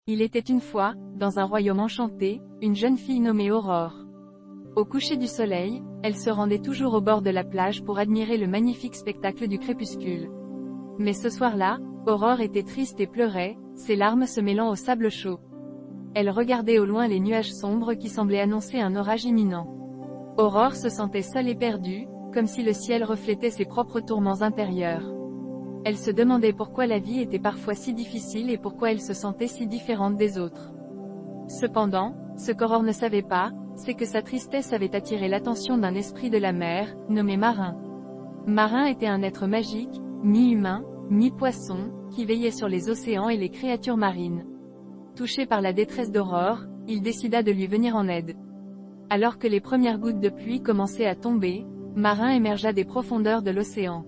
Il était une fois, dans un royaume enchanté, une jeune fille nommée Aurore. Au coucher du soleil, elle se rendait toujours au bord de la plage pour admirer le magnifique spectacle du crépuscule. Mais ce soir-là, Aurore était triste et pleurait, ses larmes se mêlant au sable chaud. Elle regardait au loin les nuages sombres qui semblaient annoncer un orage imminent. Aurore se sentait seule et perdue, comme si le ciel reflétait ses propres tourments intérieurs. Elle se demandait pourquoi la vie était parfois si difficile et pourquoi elle se sentait si différente des autres. Cependant, ce qu'Aurore ne savait pas, c'est que sa tristesse avait attiré l'attention d'un esprit de la mer, nommé Marin. Marin était un être magique, mi-humain, mi-poisson, qui veillait sur les océans et les créatures marines. Touché par la détresse d'Aurore, il décida de lui venir en aide. Alors que les premières gouttes de pluie commençaient à tomber, Marin émergea des profondeurs de l'océan.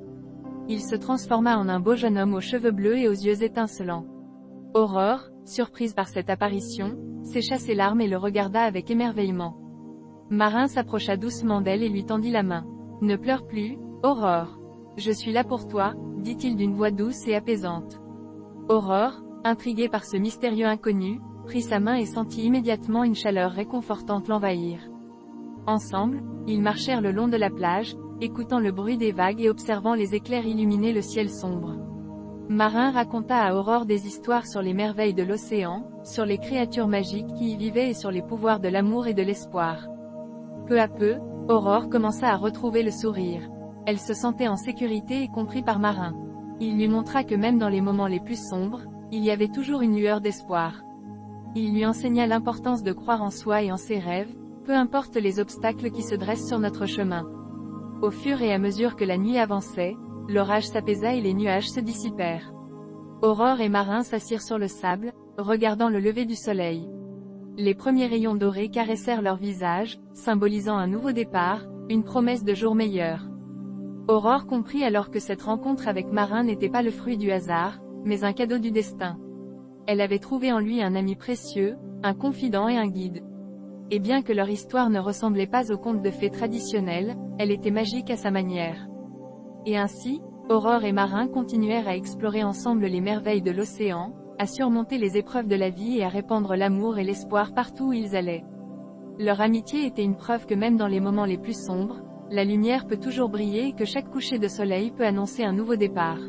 Il se transforma en un beau jeune homme aux cheveux bleus et aux yeux étincelants. Aurore, surprise par cette apparition, sécha ses larmes et le regarda avec émerveillement. Marin s'approcha doucement d'elle et lui tendit la main. « Ne pleure plus, Aurore. Je suis là pour toi, » dit-il d'une voix douce et apaisante. Aurore, intriguée par ce mystérieux inconnu, prit sa main et sentit immédiatement une chaleur réconfortante l'envahir. Ensemble, ils marchèrent le long de la plage, écoutant le bruit des vagues et observant les éclairs illuminer le ciel sombre. Marin raconta à Aurore des histoires sur les merveilles de l'océan, sur les créatures magiques qui y vivaient et sur les pouvoirs de l'amour et de l'espoir. Peu à peu, Aurore commença à retrouver le sourire. Elle se sentait en sécurité et compris par Marin. Il lui montra que même dans les moments les plus sombres, il y avait toujours une lueur d'espoir. Il lui enseigna l'importance de croire en soi et en ses rêves, peu importe les obstacles qui se dressent sur notre chemin. Au fur et à mesure que la nuit avançait, l'orage s'apaisa et les nuages se dissipèrent. Aurore et Marin s'assirent sur le sable, regardant le lever du soleil. Les premiers rayons dorés caressèrent leur visage, symbolisant un nouveau départ, une promesse de jours meilleurs. Aurore comprit alors que cette rencontre avec Marin n'était pas le fruit du hasard, mais un cadeau du destin. Elle avait trouvé en lui un ami précieux, un confident et un guide. Et bien que leur histoire ne ressemblait pas aux contes de fées traditionnels, elle était magique à sa manière. Et ainsi, Aurore et Marin continuèrent à explorer ensemble les merveilles de l'océan, à surmonter les épreuves de la vie et à répandre l'amour et l'espoir partout où ils allaient. Leur amitié était une preuve que même dans les moments les plus sombres, la lumière peut toujours briller et que chaque coucher de soleil peut annoncer un nouveau départ.